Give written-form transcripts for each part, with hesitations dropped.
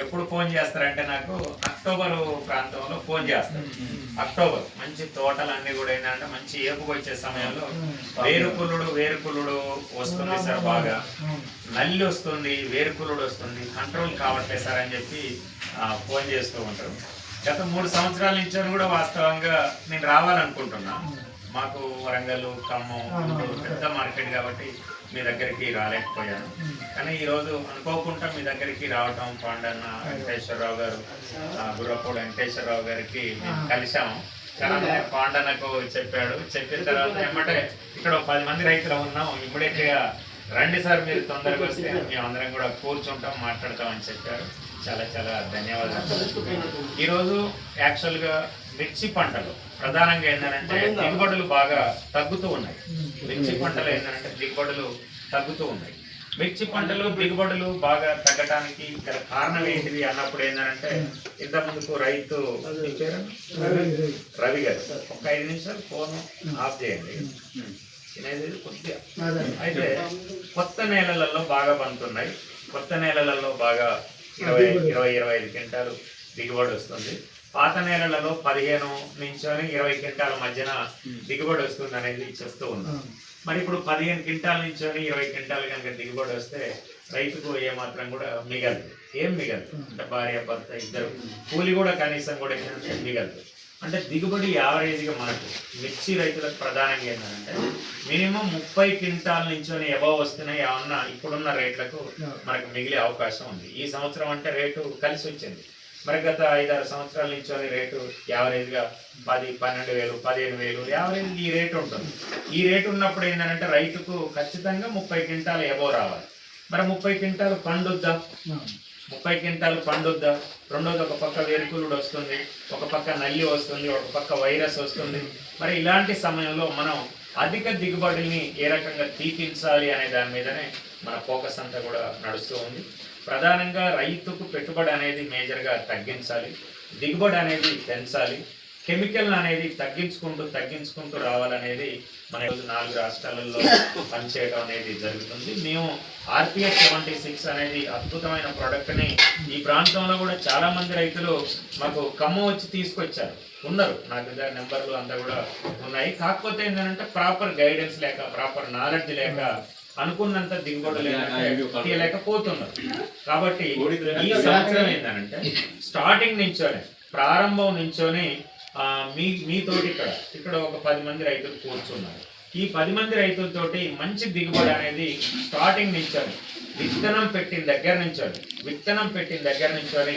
ఎప్పుడు ఫోన్ చేస్తారంటే నాకు అక్టోబర్ ప్రాంతంలో ఫోన్ చేస్తారు. అక్టోబర్ మంచి తోటలన్నీ కూడా ఏంటంటే మంచి ఏపుకు వచ్చే సమయంలో వేరుకులుడు వస్తుంది సార్, బాగా నల్లి వస్తుంది, వేరుకులుడు వస్తుంది, కంట్రోల్ కావట్లేదు సార్ అని చెప్పి ఫోన్ చేస్తూ ఉంటారు. గత 3 సంవత్సరాల నుంచి కూడా వాస్తవంగా నేను రావాలనుకుంటున్నా. మాకు వరంగల్, ఖమ్మం పెద్ద మార్కెట్ కాబట్టి మీ దగ్గరికి రాలేకపోయాను. కానీ ఈరోజు అనుకోకుండా మీ దగ్గరికి రావటం, పాండన్న వెంకటేశ్వరరావు గారు, గుర్రపూడి వెంకటేశ్వరరావు గారికి కలిశాము. కానీ పాండన్నకు చెప్పాడు. చెప్పిన తర్వాత ఏమంటే ఇక్కడ 10 మంది రైతులు ఉన్నాం, ఇమ్మీడియట్ గా రండి సార్, మీరు తొందరగా వస్తే మేమందరం కూడా కూర్చుంటాం, మాట్లాడతామని చెప్పారు. చాలా చాలా ధన్యవాదాలు. ఈరోజు యాక్చువల్గా మిర్చి పంటలు ప్రధానంగా ఏంటంటే దిగుబడులు బాగా తగ్గుతూ ఉన్నాయి. మిర్చి పంటలు ఏంటంటే దిగుబడులు తగ్గుతూ ఉన్నాయి. మిర్చి పంటలు దిగుబడులు బాగా తగ్గడానికి గల కారణం ఏంటిది అన్నప్పుడు ఏంటంటే, ఇంతకుముందుకు రైతు రవి గారు ఒక 5 నిమిషాలు ఫోన్ ఆఫ్ చేయండి. కొద్దిగా అయితే కొత్త నేలలలో బాగా పండుతున్నాయి. కొత్త నేలలలో బాగా 20-25 క్వింటాలు దిగుబడి వస్తుంది. పాత నేలలలో 15 నుంచి 20 క్వింటాల మధ్యన దిగుబడి వస్తుంది అనేది చెప్తూ ఉన్నాం. మరి ఇప్పుడు 15 క్వింటాల నుంచి 20 క్వింటాలు కనుక దిగుబడి వస్తే రైతుకు ఏమాత్రం కూడా మిగలదు. ఏం మిగలదు అంటే భార్య భర్త ఇద్దరు కూలి కూడా కనీసం కూడా మిగలదు. అంటే దిగుబడి యావరేజ్గా మనకు మిర్చి రైతులకు ప్రధానంగా ఏంటంటే మినిమం 30 క్వింటాల నుంచి ఎబవ్ వస్తున్నాయి. ఏమన్నా ఇప్పుడున్న రేట్లకు మనకు మిగిలే అవకాశం ఉంది. ఈ సంవత్సరం అంటే రేటు కలిసి వచ్చింది. మరి గత 5-6 సంవత్సరాల నుంచి రేటు యావరేజ్గా 10-12,000, 15,000 యావరేజ్ ఈ రేటు ఉంటుంది. ఈ రేటు ఉన్నప్పుడు ఏంటంటే రైతుకు ఖచ్చితంగా 30 క్వింటాలు ఎబవ్ రావాలి. మరి 30 క్వింటాలు పండుద్దా? 30 క్వింటాలు పండుద్దా? రెండోది ఒక పక్క వేరుకులుడు వస్తుంది, ఒక పక్క నల్లి వస్తుంది, ఒక పక్క వైరస్ వస్తుంది. మరి ఇలాంటి సమయంలో మనం అధిక దిగుబడిని ఏ రకంగా తీపించాలి అనే దాని మీదనే మన ఫోకస్ అంతా కూడా నడుస్తూ ఉంది. ప్రధానంగా రైతుకు పెట్టుబడి అనేది మేజర్గా తగ్గించాలి, దిగుబడి అనేది పెంచాలి, కెమికల్ అనేది తగ్గించుకుంటూ రావాలనేది మన 4 రాష్ట్రాలలో పనిచేయడం అనేది జరుగుతుంది. మేము RPS 76 అనేది అద్భుతమైన ప్రోడక్ట్ని ఈ ప్రాంతంలో కూడా చాలా మంది రైతులు మాకు ఖమ్మం వచ్చి తీసుకొచ్చారు, ఉన్నారు. నా దగ్గర నెంబర్లు అంతా కూడా ఉన్నాయి. కాకపోతే ఏంటంటే ప్రాపర్ గైడెన్స్ లేక, ప్రాపర్ నాలెడ్జ్ లేక అనుకున్నంత దిగుబడి తీయలేకపోతున్నారు. కాబట్టి ఈ సంవత్సరం ఏంటంటే స్టార్టింగ్ నుంచోనే, ప్రారంభం నుంచోనే మీతోటి ఇక్కడ ఒక 10 మంది రైతులు కూర్చున్నారు. ఈ 10 మంది రైతులతోటి మంచి దిగుబడి అనేది స్టార్టింగ్ నుంచోని, విత్తనం పెట్టిన దగ్గర నుంచోని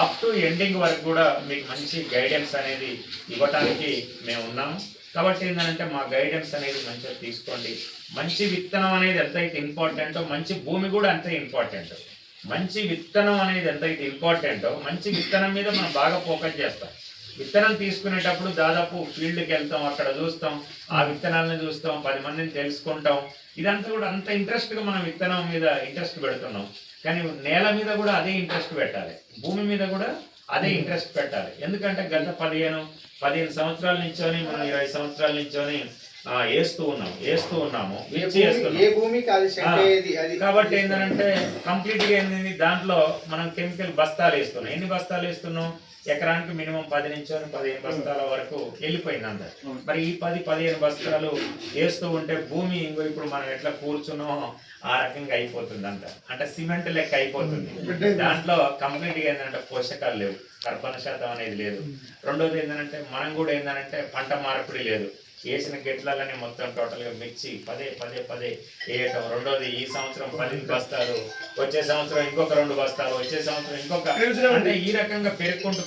అప్ టు ఎండింగ్ వరకు కూడా మీకు మంచి గైడెన్స్ అనేది ఇవ్వటానికి మేము ఉన్నాము. కాబట్టి ఏంటంటే మా గైడెన్స్ అనేది మంచిగా తీసుకోండి. మంచి విత్తనం అనేది ఎంతైతే ఇంపార్టెంటో మంచి భూమి కూడా అంతే ఇంపార్టెంట్. మంచి విత్తనం అనేది ఎంతైతే ఇంపార్టెంటో మంచి విత్తనం మీద మనం బాగా ఫోకస్ చేస్తాం. విత్తనం తీసుకునేటప్పుడు దాదాపు ఫీల్డ్కి వెళ్తాం, అక్కడ చూస్తాం, ఆ విత్తనాలను చూస్తాం, 10 మందిని తెలుసుకుంటాం. ఇదంతా కూడా అంత ఇంట్రెస్ట్గా మనం విత్తనం మీద ఇంట్రెస్ట్ పెడుతున్నాం. కానీ నేల మీద కూడా అదే ఇంట్రెస్ట్ పెట్టాలి, భూమి మీద కూడా అదే ఇంట్రెస్ట్ పెట్టాలి. ఎందుకంటే గత 15 సంవత్సరాల నుంచోని మనం 20 సంవత్సరాల నుంచోని వేస్తూ ఉన్నాము. కాబట్టి ఏంటంటే కంప్లీట్గా ఏంది, దాంట్లో మనం కెమికల్ బస్తాలు వేస్తున్నాం. ఎన్ని బస్తాలు వేస్తున్నాం? ఎకరానికి మినిమం 10 నుంచి 15 బస్తాల వరకు వెళ్ళిపోయింది అంత. మరి ఈ 10-15 బస్తాలు వేస్తూ ఉంటే భూమి ఇప్పుడు మనం ఎట్లా కూర్చున్నామో ఆ రకంగా అయిపోతుంది అంత. అంటే సిమెంట్ లెక్క అయిపోతుంది. దాంట్లో కంప్లీట్గా ఏంటంటే పోషకాలు లేవు, కర్బన శాతం అనేది లేదు. రెండోది ఏంటంటే మనం కూడా ఏంటంటే పంట మార్పిడి లేదు. వేసిన గెట్లని మొత్తం టోటల్గా మిర్చి పదే వేయటం. రెండోది ఈ సంవత్సరం 10 బస్తాలు, వచ్చే సంవత్సరం ఇంకొక 2 బస్తాలు, వచ్చే సంవత్సరం ఇంకొక, అంటే ఈ రకంగా పెరుగుకుంటూ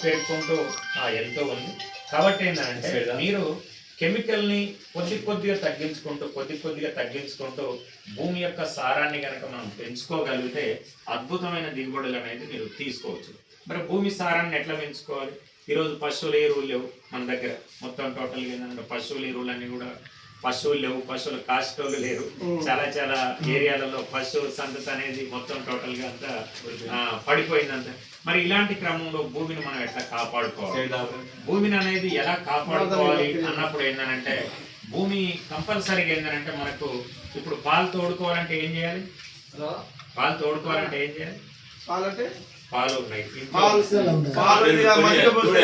వెళ్తూ ఉంది. కాబట్టి ఏంటంటే మీరు కెమికల్ని కొద్దిగా తగ్గించుకుంటూ భూమి యొక్క సారాన్ని కనుక మనం పెంచుకోగలిగితే అద్భుతమైన దిగుబడులు అనేది మీరు తీసుకోవచ్చు. మరి భూమి సారాన్ని ఎట్లా పెంచుకోవాలి? ఈరోజు పశువుల ఎరువులు లేవు మన దగ్గర. మొత్తం టోటల్గా ఏంటంటే పశువుల ఎరువులన్నీ కూడా పశువులు లేవు, పశువుల కాస్టోలు లేరు. చాలా ఏరియాలలో పశువుల సంతతి అనేది మొత్తం టోటల్గా అంతా పడిపోయిందంతా. మరి ఇలాంటి క్రమంలో భూమిని మనం ఎట్లా కాపాడుకోవాలి, భూమిని అనేది ఎలా కాపాడుకోవాలి అన్నప్పుడు ఏంటంటే భూమి కంపల్సరీగా ఏంటంటే మనకు ఇప్పుడు పాలు తోడుకోవాలంటే ఏం చేయాలి? పాలు ఉన్నాయి. పాలు మజ్జిగ పోస్తే